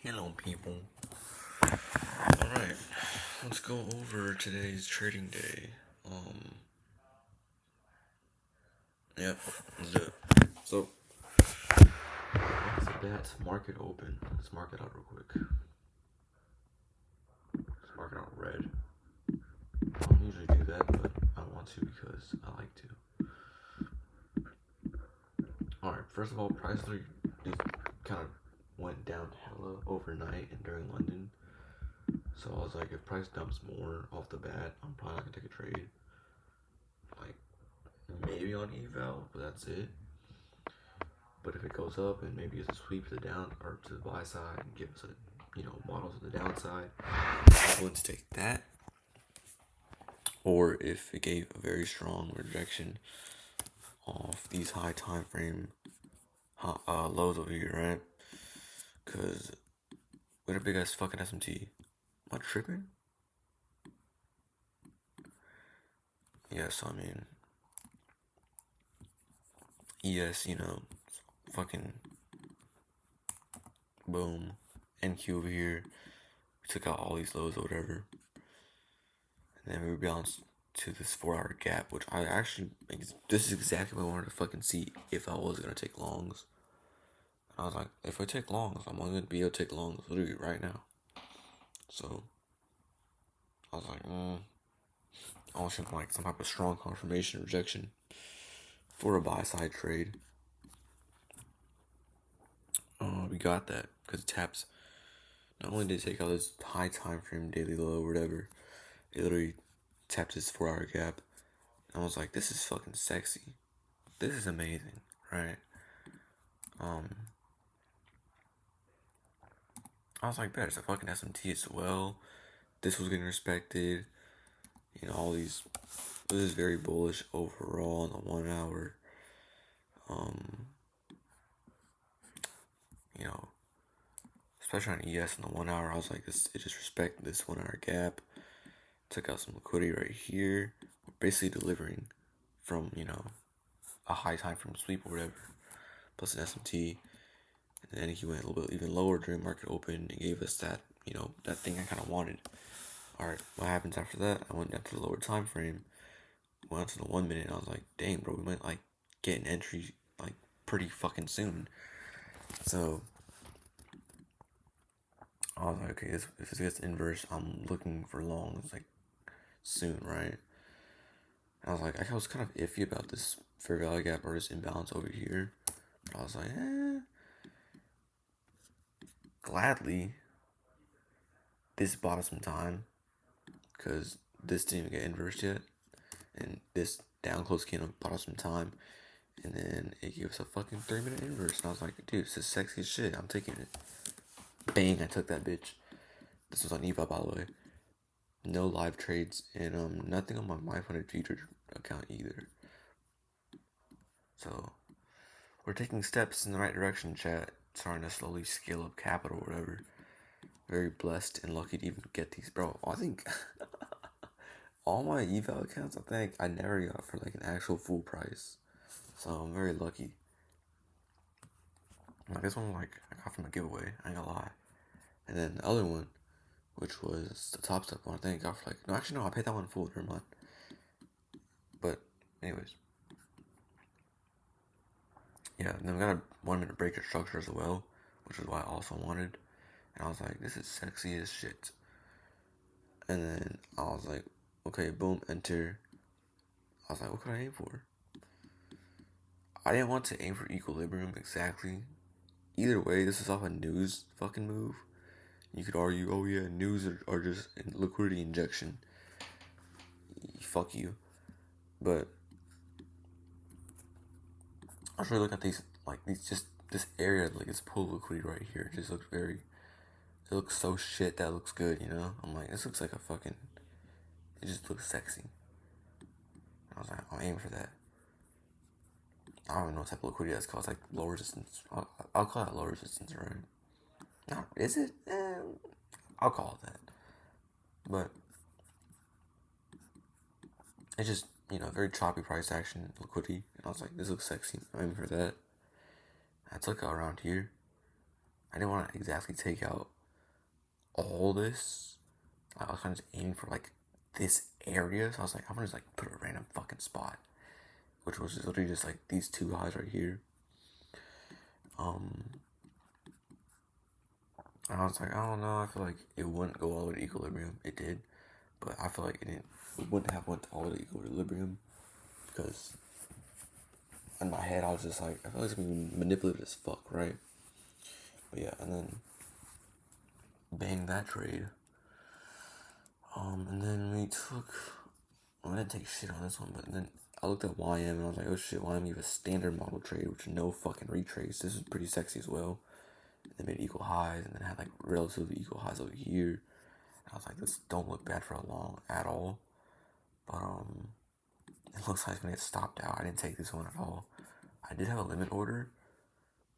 Hello, people. Alright, let's go over today's trading day. Yep, let's do it. So, that's market open. Let's mark it out real quick. Let's mark it out red. I don't usually do that, but I want to because I like to. Alright, first of all, price kind of went down hella overnight and during London. So I was like, if price dumps more off the bat, I'm probably not gonna take a trade. Like, maybe on eval, but that's it. But if it goes up and maybe it's a sweep to the down or to the buy side and give us a model to the downside, I'm willing to take that. Or if it gave a very strong rejection off these high time frame lows over here, right? Cause with a big ass fucking SMT, am I tripping? Yes, I mean, yes, fucking boom, NQ over here. We took out all these lows or whatever, and then we rebalanced to this 4-hour gap, which this is exactly what I wanted to fucking see if I was gonna take longs. And I was like, if I take longs, I'm only gonna be able to take longs literally right now. So I was like, I want like some type of strong confirmation rejection for a buy side trade. We got that because taps. Not only did it take out this high time frame daily low or whatever, it literally tapped this 4-hour gap. And I was like, this is fucking sexy. This is amazing, right? I was like, bet it's a fucking SMT as well. This was getting respected. All these. This is very bullish overall on the 1 hour. Especially on ES in the 1 hour, I was like, it just respected this 1 hour gap. Took out some liquidity right here. We're basically delivering from, a high time from sweep or whatever, plus an SMT. And then he went a little bit even lower during market open and gave us that, that thing I kind of wanted. Alright, what happens after that? I went down to the lower time frame, went to the 1 minute, and I was like, dang, bro, we might like get an entry like pretty fucking soon. So I was like, okay, if it gets inverse, I'm looking for longs like soon, right? And I was like, I was kind of iffy about this fair value gap or this imbalance over here, but I was like, gladly, this bought us some time because this didn't even get inversed yet, and this down close candle bought us some time, and then it gave us a fucking 3-minute inverse, and I was like, dude, this is sexy as shit. I'm taking it. Bang! I took that bitch. This was on EVA, by the way. No live trades, and nothing on my MyFunded future account either. So we're taking steps in the right direction, chat. Starting to slowly scale up capital or whatever. Very blessed and lucky to even get these, bro. I think all my eval accounts, I think I never got for like an actual full price. So I'm very lucky. Like this one, like I got from a giveaway. I ain't gonna lie. And then the other one, which was the top step one, I think I got for like I paid that one full. Never mind. But anyways, yeah. And then we got a 1 minute breaker structure as well, which is what I also wanted. And I was like, this is sexy as shit. And then I was like, okay, boom, enter. I was like, what could I aim for? I didn't want to aim for equilibrium exactly. Either way, this is off a news fucking move. You could argue, oh yeah, news are just liquidity injection. Fuck you. But I was really looking at this area, like this pool of liquidity right here. It just looks it looks so shit that looks good, I'm like, this looks like a fucking, it just looks sexy. I was like, I'll aim for that. I don't even know what type of liquidity that's called. It's like low resistance. I'll call that low resistance, right? No, is it? I'll call it that. But it's just, very choppy price action liquidity. And I was like, this looks sexy. I'm aiming for that. I took out around here. I didn't want to exactly take out all this. I was kind of just aiming for like this area, so I was like, I'm gonna just like put a random fucking spot, which was just literally just like these two highs right here. And I was like, I don't know, I feel like it wouldn't go all the way to equilibrium. It did, but I feel like it wouldn't have went all the way to equilibrium because in my head I was just like, I feel like it's gonna be manipulative as fuck, right? But yeah, and then bang that trade. And then we took. I didn't take shit on this one, but then I looked at YM and I was like, oh shit, YM gave a standard model trade, which no fucking retrace. This is pretty sexy as well. They made equal highs and then had like relatively equal highs over here. And I was like, this don't look bad for a long at all. But it looks like it's gonna get stopped out. I didn't take this one at all. I did have a limit order,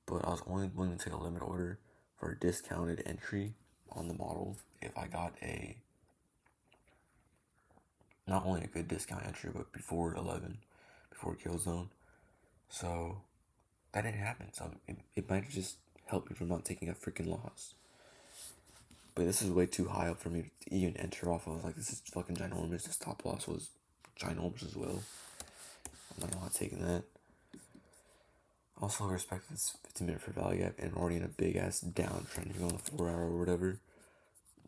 but I was only willing to take a limit order for a discounted entry on the model if I got a not only a good discount entry, but before 11, before kill zone. So that didn't happen. So it might just help me from not taking a freaking loss. But this is way too high up for me to even enter off of. Like, this is fucking ginormous. The stop loss was ginormous as well. I'm not taking that. Also, respect this 15-minute fair value gap, and already in a big ass downtrend. If you're on the 4 hour or whatever,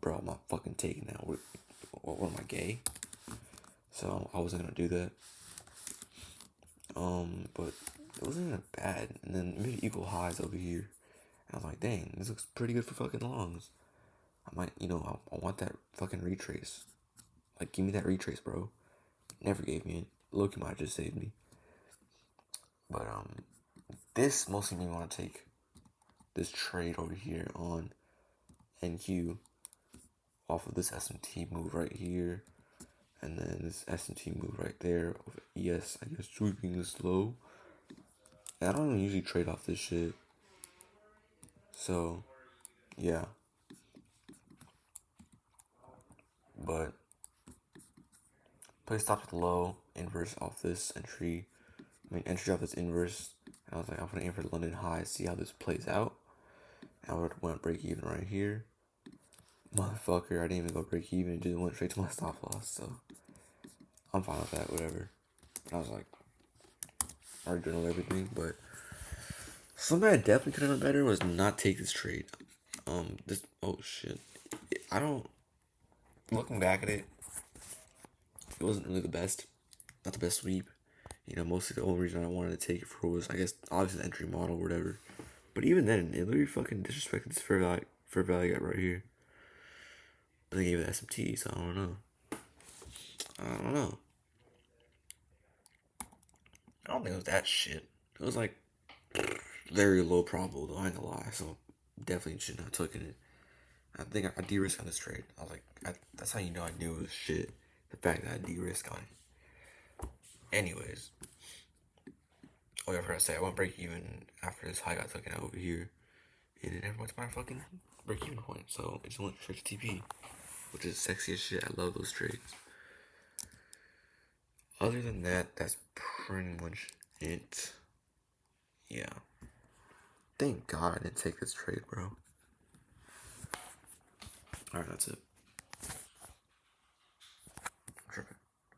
bro, I'm not fucking taking that. What am I, gay? So I wasn't gonna do that. But it wasn't even bad. And then maybe equal highs over here. And I was like, dang, this looks pretty good for fucking longs. I might, I want that fucking retrace. Like, give me that retrace, bro. Never gave me it. Loki might just saved me. But this mostly made me want to take this trade over here on NQ off of this S&T move right here, and then this S&T move right there. ES, I guess, sweeping this low. And I don't even usually trade off this shit. So, yeah. But play stopped low, inverse off this entry. Entry off this inverse. And I was like, I'm gonna aim for London high, see how this plays out. And I would went break even right here. Motherfucker, I didn't even go break even, just went straight to my stop loss, so I'm fine with that, whatever. And I was like, I already journaled everything, but something I definitely could have done better was not take this trade. Oh shit. I don't, looking back at it, it wasn't really the best. Not the best sweep. Mostly the only reason I wanted to take it for was, I guess, obviously the entry model or whatever. But even then, it literally fucking disrespected this fair value gap right here. But they gave it SMT, so I don't know. I don't think it was that shit. It was like very low probable though, I ain't gonna lie. So definitely shouldn't have taken it. I think I de-risked on this trade. I was like, that's how you know I knew it was shit. The fact that I de-risked on it. Anyways. Oh yeah, I forgot to say, I went break even after this high got taken out over here. And it never went to my fucking break even point. So it just went straight to TP. Which is sexy as shit. I love those trades. Other than that, that's pretty much it. Yeah. Thank God I didn't take this trade, bro. Alright, that's it. Tripping.